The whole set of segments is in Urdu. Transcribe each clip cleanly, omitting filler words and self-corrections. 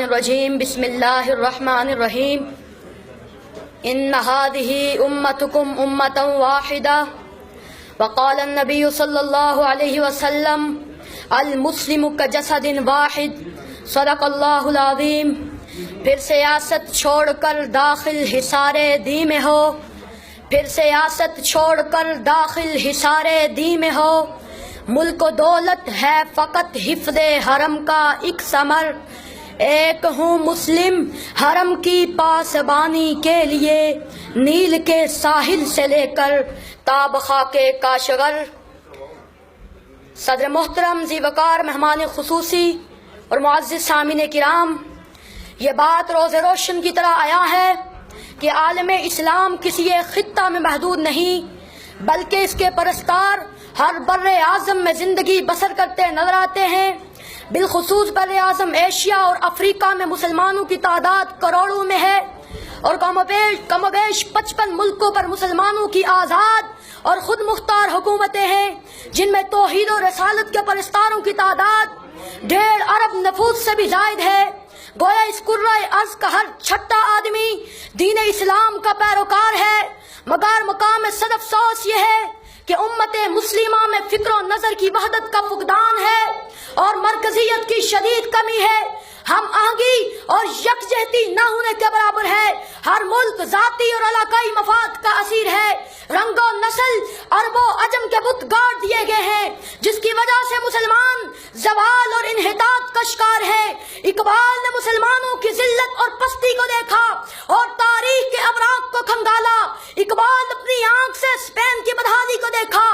الرجیم بسم اللہ الرحمن الرحیم ان هذه امتکم امتا واحدہ وقال النبی صلی اللہ علیہ وسلم المسلم کجسد واحد صدق اللہ العظیم۔ پھر سیاست چھوڑ کر داخل حصار دی میں ہو، پھر سیاست چھوڑ کر داخل حصار دی میں ہو، ملک و دولت ہے فقط حفظ حرم کا ایک ثمر، ایک ہوں مسلم حرم کی پاسبانی کے لیے، نیل کے ساحل سے لے کر تاب خاک کاشغر۔ صدر محترم ذی وقار مہمان خصوصی اور معزز سامعین کرام، یہ بات روز روشن کی طرح آیا ہے کہ عالم اسلام کسی ایک خطہ میں محدود نہیں، بلکہ اس کے پرستار ہر بر اعظم میں زندگی بسر کرتے نظر آتے ہیں۔ بالخصوص بر اعظم ایشیا اور افریقہ میں مسلمانوں کی تعداد کروڑوں میں ہے، اور کم و بیش 55 ملکوں پر مسلمانوں کی آزاد اور خود مختار حکومتیں ہیں، جن میں توحید و رسالت کے پرستاروں کی تعداد 1.5 ارب نفوس سے بھی زائد ہے۔ گویا اس کرۂ ارض کا ہر چھٹا آدمی دین اسلام کا پیروکار ہے، مگر مقام صد افسوس یہ ہے کہ امت مسلمہ میں فکر و نظر کی وحدت کا فقدان ہے اور مرکزیت کی شدید کمی ہے۔ ہم آہنگی اور یکجہتی نہ ہونے کے برابر ہے۔ ہر ملک ذاتی اور علاقائی مفاد کا اسیر ہے۔ رنگ و نسل عرب و عجم کے بت گاڑ دیے گئے ہیں، جس کی وجہ سے مسلمان زوال اور انحطاط کا شکار ہے۔ اقبال نے مسلمانوں کی ذلت اور پستی کو دیکھا اور تاریخ کے اوراق کو کھنگالا۔ اقبال اپنی آنکھ سے اسپین کی بدحالی کو دیکھا،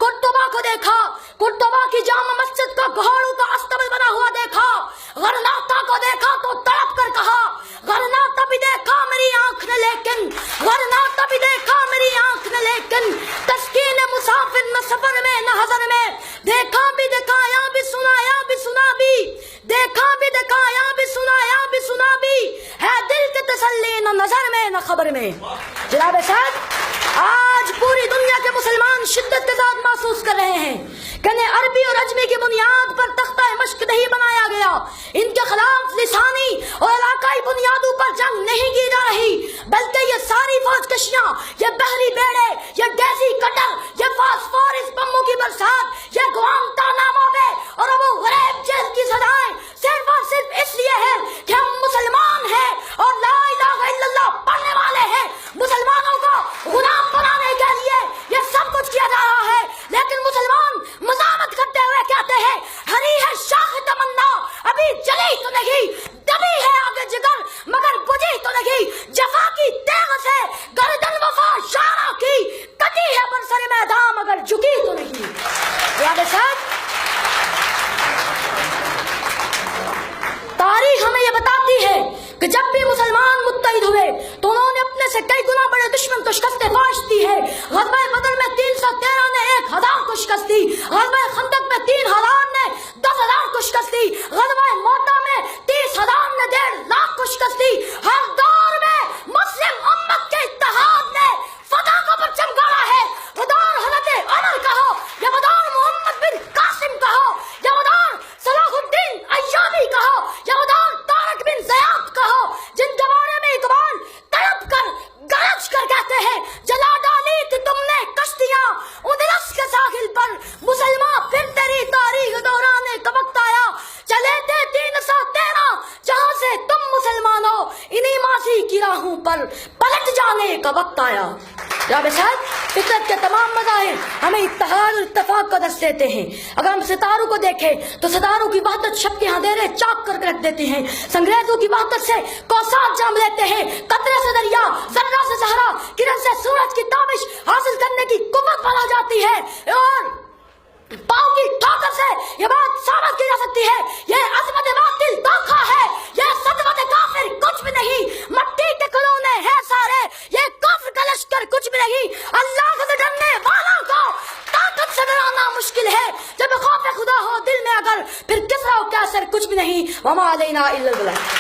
قرطبہ کو دیکھا، قرطبہ کی جامع مسجد کا گھوڑوں کا استبل بنا ہوا دیکھا، غرناطہ کو دیکھا تو تڑپ کر کہا غرناطہ بھی دیکھا میری آنکھ نے لیکن، غرناطہ بھی دیکھا میری آنکھ نے لیکن، تسکین مسافر نہ سفر میں نہ حضر میں، دیکھا بھی دکھایا بھی سنایا بھی سنا بھی، دیکھا بھی دکھایا بھی سنایا بھی سنا بھی، ہے دل کی تسلی نہ نظر میں نہ خبر میں۔ جناب صاحب، آج پوری دنیا کے مسلمان شدت کے ساتھ محسوس کر رہے ہیں کہ انہیں عربی اور عجمی کی بنیاد پر تختہ مشق نہیں بنایا گیا، ان کے خلاف لسانی اور علاقائی بنیادوں پر جنگ نہیں کی جا رہی، بلکہ یہ ساری فوج کشیاں، یہ بحری بیڑے، یہ ڈیزی کٹر، یہ فاسفورس بموں کی برسات، یہ گوانتانامو بے اور ابو غریب جیل کی سزائیں صرف اور صرف اس لیے ہے کہ ہم مسلمان ہیں اور لا الہ الا اللہ پڑھنے والے ہیں۔ مسلمانوں کو غلام بنانے کے لیے یہ سب کچھ کیا جا رہا ہے، لیکن مسلمان مزاحمت کرتے ہوئے کہتے ہیں ہری ہے شاخ تمنا ابھی جلی تو نہیں، دبی ہے آگے جگر مگر بجھی تو نہیں، جفا کی تیغ سے گردن وفا شارہ کی کٹی ہے برسر میدان مگر جھکی تو نہیں۔ یاد صاحب، تاریخ ہمیں یہ بتاتی ہے کہ جب بھی مسلمان متحد ہوئے تو انہوں نے اپنے سے کئی گنا بڑے دشمن کو شکست فاش دی ہے۔ غزوہ بدر میں 313 نے 1000 کو شکست دی، غزوہ خندق میں 3000 نے 10,000 کو شکست دی، غزوہ موتا میں 30,000 نے 1.5 لاکھ کو شکست دی۔ ہر دور میں مسلم امت کے اتحاد نے فتح کا پرچم گاڑا ہے۔ وہ دور حضرت عمر کا ہو یا وہ دور محمد بن قاسم کا ہو یا وہ دور صلاح الدین ایوبی کا ہو یا وہ دور طارق بن زیاد کا ہو، جن کے بارے میں اقبال تڑپ کر گرج کر کہتے ہیں جلا ڈالی تھی تم نے کشتیاں اندلس کے ساحل پر، مسلمان پھر تیری تاریخ دوران کا وقت آیا، چلے تھے 313 جہاں سے تم مسلمان ہو، انہی ماضی کی راہوں پر پلٹ جانے کا وقت آیا۔ جناب صاحب، فطرت کے تمام مظاہر ہمیں اتحاد اور اتفاق کا درس دیتے ہیں۔ اگر ہم ستاروں کو دیکھیں تو ستاروں کی وحدت شب کے اندھیرے چاک کر کے رکھ دیتے ہیں، سنگریزوں کی وحدت سے کوثر جام لیتے ہیں، قطرے سے دریا، ذرہ سے صحرا، کرن سے سورج کی تابش حاصل کرنے کی قوت بنا جاتی ہے، اور پاؤں کی ٹھوکر سے یہ بات ثابت کی جا سکتی ہے یہ عظمت باطل دھوکہ ہے، یہ صدمت کافر کچھ بھی نہیں، مٹی کے کھلونے ہیں سارے، یہ کفر کا لشکر کچھ بھی نہیں، اللہ سے ڈرنے والوں کو طاقت سے ڈرانا مشکل ہے، جب خوف خدا ہو دل میں اگر پھر کسرا و کیسر کچھ بھی نہیں، وما علینا الا البلاغ۔